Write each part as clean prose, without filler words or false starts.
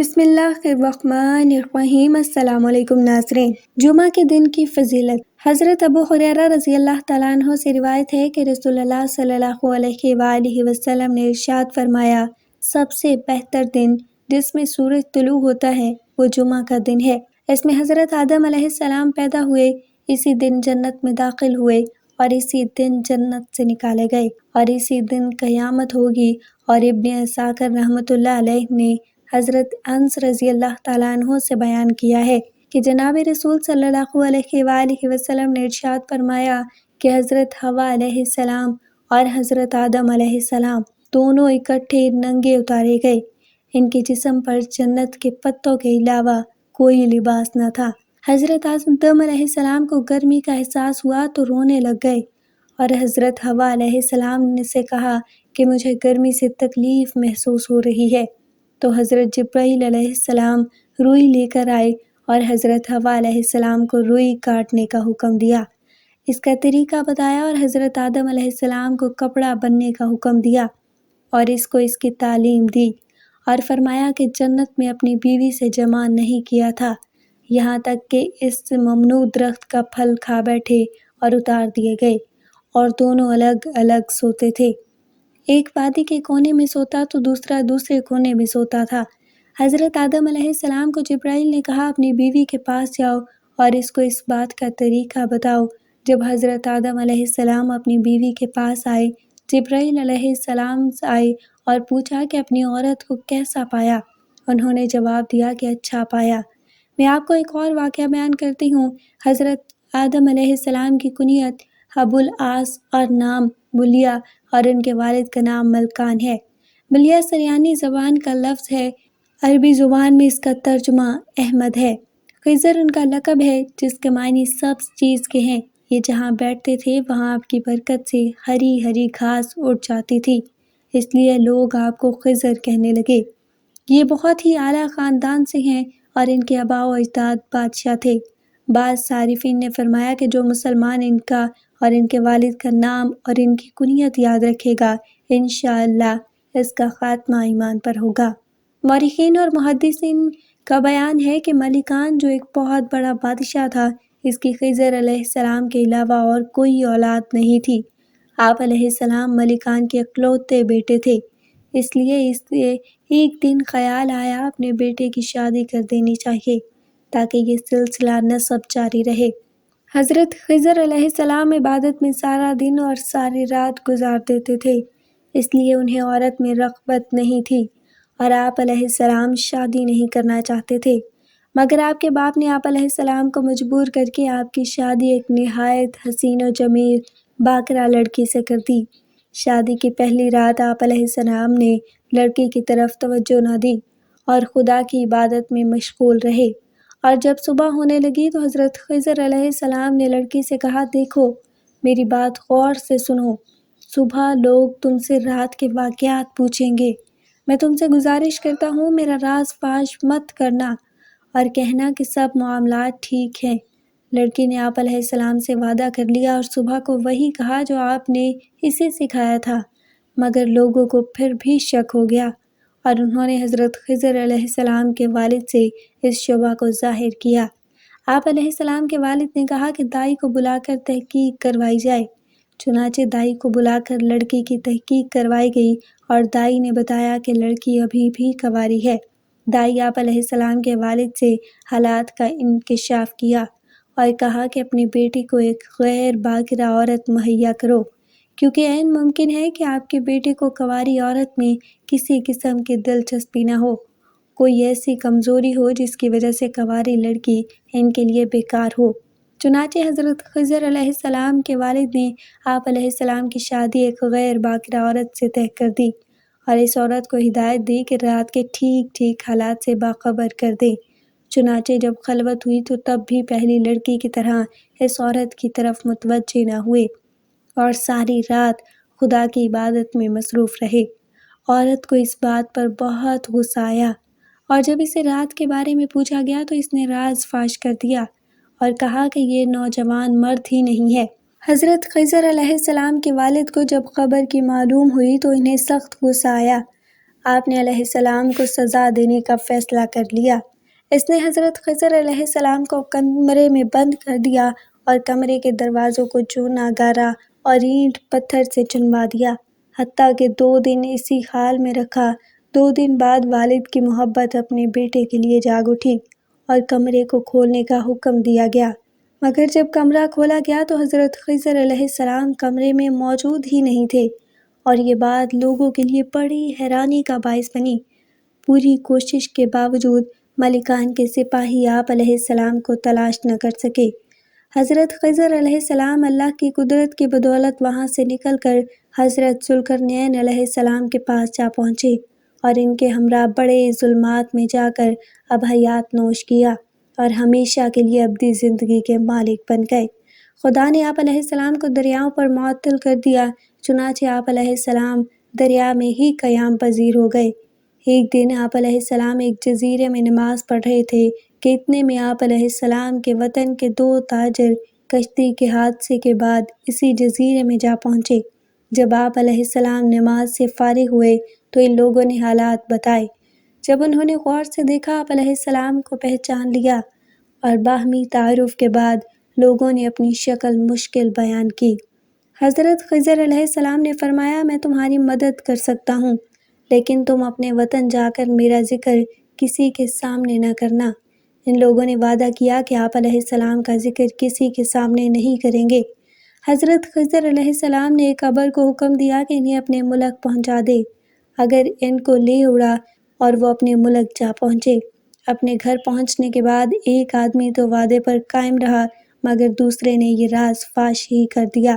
بسم اللہ الرحمن الرحیم۔ السلام علیکم ناظرین۔ جمعہ کے دن کی فضیلت۔ حضرت ابو ہریرہ رضی اللہ تعالیٰ عنہ سے روایت ہے کہ رسول اللہ صلی اللہ علیہ وآلہ وسلم نے ارشاد فرمایا، سب سے بہتر دن جس میں سورج طلوع ہوتا ہے وہ جمعہ کا دن ہے۔ اس میں حضرت آدم علیہ السلام پیدا ہوئے، اسی دن جنت میں داخل ہوئے اور اسی دن جنت سے نکالے گئے اور اسی دن قیامت ہوگی۔ اور ابن عساکر رحمۃ اللہ علیہ نے حضرت انس رضی اللہ تعالیٰ عنہ سے بیان کیا ہے کہ جناب رسول صلی اللہ علیہ وآلہ وسلم نے ارشاد فرمایا کہ حضرت حوا علیہ السلام اور حضرت آدم علیہ السلام دونوں اکٹھے ننگے اتارے گئے۔ ان کے جسم پر جنت کے پتوں کے علاوہ کوئی لباس نہ تھا۔ حضرت آدم علیہ السلام کو گرمی کا احساس ہوا تو رونے لگ گئے اور حضرت حوا علیہ السلام نے سے کہا کہ مجھے گرمی سے تکلیف محسوس ہو رہی ہے، تو حضرت جبرائیل علیہ السلام روئی لے کر آئے اور حضرت حوا علیہ السلام کو روئی کاٹنے کا حکم دیا، اس کا طریقہ بتایا اور حضرت آدم علیہ السلام کو کپڑا بننے کا حکم دیا اور اس کی تعلیم دی اور فرمایا کہ جنت میں اپنی بیوی سے جمع نہیں کیا تھا یہاں تک کہ اس ممنوع درخت کا پھل کھا بیٹھے اور اتار دیے گئے، اور دونوں الگ الگ سوتے تھے، ایک وادی کے کونے میں سوتا تو دوسرا دوسرے کونے میں سوتا تھا۔ حضرت آدم علیہ السلام کو جبرائیل نے کہا اپنی بیوی کے پاس جاؤ اور اس بات کا طریقہ بتاؤ۔ جب حضرت آدم علیہ السلام اپنی بیوی کے پاس آئے، جبرائیل علیہ السلام آئے اور پوچھا کہ اپنی عورت کو کیسا پایا؟ انہوں نے جواب دیا کہ اچھا پایا۔ میں آپ کو ایک اور واقعہ بیان کرتی ہوں۔ حضرت آدم علیہ السلام کی کنیت ابو العاص اور نام بلیہ اور ان کے والد کا نام ملکان ہے۔ بلیہ سریانی زبان کا لفظ ہے، عربی زبان میں اس کا ترجمہ احمد ہے۔ خضر ان کا لقب ہے جس کے معنی سبز چیز کے ہیں۔ یہ جہاں بیٹھتے تھے وہاں آپ کی برکت سے ہری ہری گھاس اٹھ جاتی تھی، اس لیے لوگ آپ کو خضر کہنے لگے۔ یہ بہت ہی اعلیٰ خاندان سے ہیں اور ان کے آباء و اجداد بادشاہ تھے۔ بعض صارفین نے فرمایا کہ جو مسلمان ان کا اور ان کے والد کا نام اور ان کی کنیت یاد رکھے گا، انشاءاللہ اس کا خاتمہ ایمان پر ہوگا۔ مورخین اور محدثین کا بیان ہے کہ ملکان جو ایک بہت بڑا بادشاہ تھا، اس کی خضر علیہ السلام کے علاوہ اور کوئی اولاد نہیں تھی۔ آپ علیہ السلام ملکان کے اکلوتے بیٹے تھے، اس لیے اس سے ایک دن خیال آیا اپنے بیٹے کی شادی کر دینی چاہیے تاکہ یہ سلسلہ نسب جاری رہے۔ حضرت خضر علیہ السلام عبادت میں سارا دن اور ساری رات گزار دیتے تھے، اس لیے انہیں عورت میں رغبت نہیں تھی اور آپ علیہ السلام شادی نہیں کرنا چاہتے تھے، مگر آپ کے باپ نے آپ علیہ السلام کو مجبور کر کے آپ کی شادی ایک نہایت حسین و جمیل باکرہ لڑکی سے کر دی۔ شادی کی پہلی رات آپ علیہ السلام نے لڑکی کی طرف توجہ نہ دی اور خدا کی عبادت میں مشغول رہے، اور جب صبح ہونے لگی تو حضرت خضر علیہ السلام نے لڑکی سے کہا، دیکھو میری بات غور سے سنو، صبح لوگ تم سے رات کے واقعات پوچھیں گے، میں تم سے گزارش کرتا ہوں میرا راز فاش مت کرنا اور کہنا کہ سب معاملات ٹھیک ہیں۔ لڑکی نے آپ علیہ السلام سے وعدہ کر لیا اور صبح کو وہی کہا جو آپ نے اسے سکھایا تھا، مگر لوگوں کو پھر بھی شک ہو گیا اور انہوں نے حضرت خضر علیہ السلام کے والد سے اس شبہ کو ظاہر کیا۔ آپ علیہ السلام کے والد نے کہا کہ دائی کو بلا کر تحقیق کروائی جائے، چنانچہ دائی کو بلا کر لڑکی کی تحقیق کروائی گئی اور دائی نے بتایا کہ لڑکی ابھی بھی کنواری ہے۔ دائی آپ علیہ السلام کے والد سے حالات کا انکشاف کیا اور کہا کہ اپنی بیٹی کو ایک غیر باکرہ عورت مہیا کرو، کیونکہ عین ممکن ہے کہ آپ کے بیٹے کو کنواری عورت میں کسی قسم کی دلچسپی نہ ہو، کوئی ایسی کمزوری ہو جس کی وجہ سے کنواری لڑکی ان کے لیے بیکار ہو۔ چنانچہ حضرت خضر علیہ السلام کے والد نے آپ علیہ السلام کی شادی ایک غیر باکرہ عورت سے طے کر دی اور اس عورت کو ہدایت دی کہ رات کے ٹھیک ٹھیک حالات سے باخبر کر دے۔ چنانچہ جب خلوت ہوئی تو تب بھی پہلی لڑکی کی طرح اس عورت کی طرف متوجہ نہ ہوئے اور ساری رات خدا کی عبادت میں مصروف رہے۔ عورت کو اس بات پر بہت غصہ آیا اور جب اسے رات کے بارے میں پوچھا گیا تو اس نے راز فاش کر دیا اور کہا کہ یہ نوجوان مرد ہی نہیں ہے۔ حضرت خضر علیہ السلام کے والد کو جب خبر کی معلوم ہوئی تو انہیں سخت غصہ آیا۔ آپ نے علیہ السلام کو سزا دینے کا فیصلہ کر لیا۔ اس نے حضرت خضر علیہ السلام کو کمرے میں بند کر دیا اور کمرے کے دروازوں کو چونا گارا اور اینٹ پتھر سے چنوا دیا، حتیٰ کہ 2 دن اسی حال میں رکھا۔ 2 دن بعد والد کی محبت اپنے بیٹے کے لیے جاگ اٹھی اور کمرے کو کھولنے کا حکم دیا گیا، مگر جب کمرہ کھولا گیا تو حضرت خضر علیہ السلام کمرے میں موجود ہی نہیں تھے، اور یہ بات لوگوں کے لیے بڑی حیرانی کا باعث بنی۔ پوری کوشش کے باوجود ملکان کے سپاہی آپ علیہ السلام کو تلاش نہ کر سکے۔ حضرت خضر علیہ السلام اللہ کی قدرت کی بدولت وہاں سے نکل کر حضرت ذوالقرنین علیہ السلام کے پاس جا پہنچے اور ان کے ہمراہ بڑے ظلمات میں جا کر اب حیات نوش کیا اور ہمیشہ کے لیے ابدی زندگی کے مالک بن گئے۔ خدا نے آپ علیہ السلام کو دریاؤں پر معطل کر دیا، چنانچہ آپ علیہ السلام دریا میں ہی قیام پذیر ہو گئے۔ ایک دن آپ علیہ السلام ایک جزیرے میں نماز پڑھ رہے تھے کہ اتنے میں آپ علیہ السلام کے وطن کے 2 تاجر کشتی کے حادثے کے بعد اسی جزیرے میں جا پہنچے۔ جب آپ علیہ السلام نماز سے فارغ ہوئے تو ان لوگوں نے حالات بتائے۔ جب انہوں نے غور سے دیکھا، آپ علیہ السلام کو پہچان لیا اور باہمی تعارف کے بعد لوگوں نے اپنی شکل مشکل بیان کی۔ حضرت خضر علیہ السلام نے فرمایا، میں تمہاری مدد کر سکتا ہوں، لیکن تم اپنے وطن جا کر میرا ذکر کسی کے سامنے نہ کرنا۔ ان لوگوں نے وعدہ کیا کہ آپ علیہ السلام کا ذکر کسی کے سامنے نہیں کریں گے۔ حضرت خضر علیہ السلام نے ایک ابر کو حکم دیا کہ انہیں اپنے ملک پہنچا دے۔ اگر ان کو لے اڑا اور وہ اپنے ملک جا پہنچے۔ اپنے گھر پہنچنے کے بعد ایک آدمی تو وعدے پر قائم رہا، مگر دوسرے نے یہ راز فاش ہی کر دیا،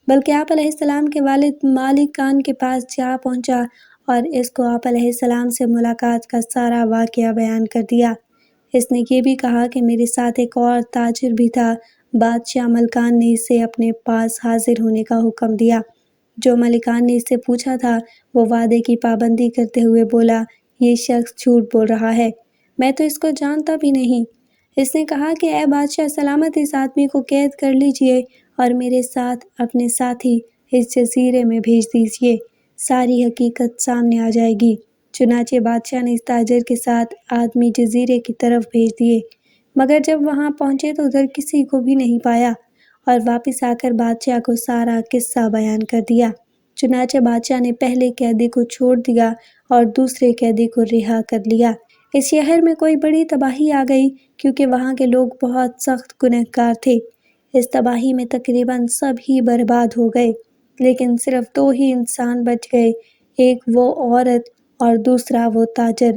بلکہ آپ علیہ السلام کے والد مالکان کے پاس جا پہنچا اور اس کو آپ علیہ السلام سے ملاقات کا سارا واقعہ بیان کر دیا۔ اس نے یہ بھی کہا کہ میرے ساتھ ایک اور تاجر بھی تھا۔ بادشاہ ملکان نے اسے اپنے پاس حاضر ہونے کا حکم دیا۔ جو ملکان نے اس سے پوچھا تھا وہ وعدے کی پابندی کرتے ہوئے بولا، یہ شخص جھوٹ بول رہا ہے، میں تو اس کو جانتا بھی نہیں۔ اس نے کہا کہ اے بادشاہ، سلامت اس آدمی کو قید کر لیجئے اور میرے ساتھ اپنے ساتھی اس جزیرے میں بھیج دیجئے، ساری حقیقت سامنے آ جائے گی۔ چنانچہ بادشاہ نے اس تاجر کے ساتھ آدمی جزیرے کی طرف بھیج دیے، مگر جب وہاں پہنچے تو ادھر کسی کو بھی نہیں پایا، اور واپس آ کر بادشاہ کو سارا قصہ بیان کر دیا۔ چنانچہ بادشاہ نے پہلے قیدی کو چھوڑ دیا اور دوسرے قیدی کو رہا کر لیا۔ اس شہر میں کوئی بڑی تباہی آ گئی کیونکہ وہاں کے لوگ بہت سخت گنہگار تھے۔ اس تباہی میں تقریباً سب ہی برباد ہو گئے، لیکن صرف 2 ہی انسان بچ گئے، ایک وہ عورت اور دوسرا وہ تاجر،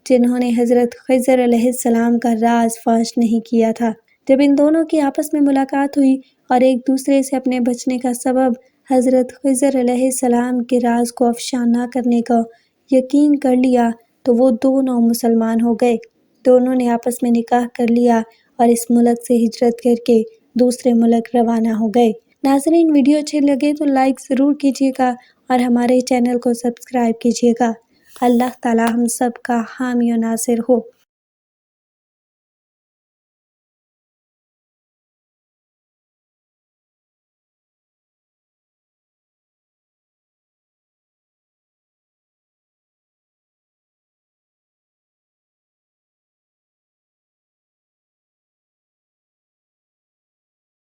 جنہوں نے حضرت خضر علیہ السلام کا راز فاش نہیں کیا تھا۔ جب ان دونوں کی آپس میں ملاقات ہوئی اور ایک دوسرے سے اپنے بچنے کا سبب حضرت خضر علیہ السلام کے راز کو افشا نہ کرنے کا یقین کر لیا تو وہ دونوں مسلمان ہو گئے۔ دونوں نے آپس میں نکاح کر لیا اور اس ملک سے ہجرت کر کے دوسرے ملک روانہ ہو گئے۔ ناظرین، ویڈیو اچھے لگے تو لائک ضرور کیجیے گا اور ہمارے چینل کو سبسکرائب کیجیے گا۔ اللہ تعالی ہم سب کا حامی و ناصر ہو۔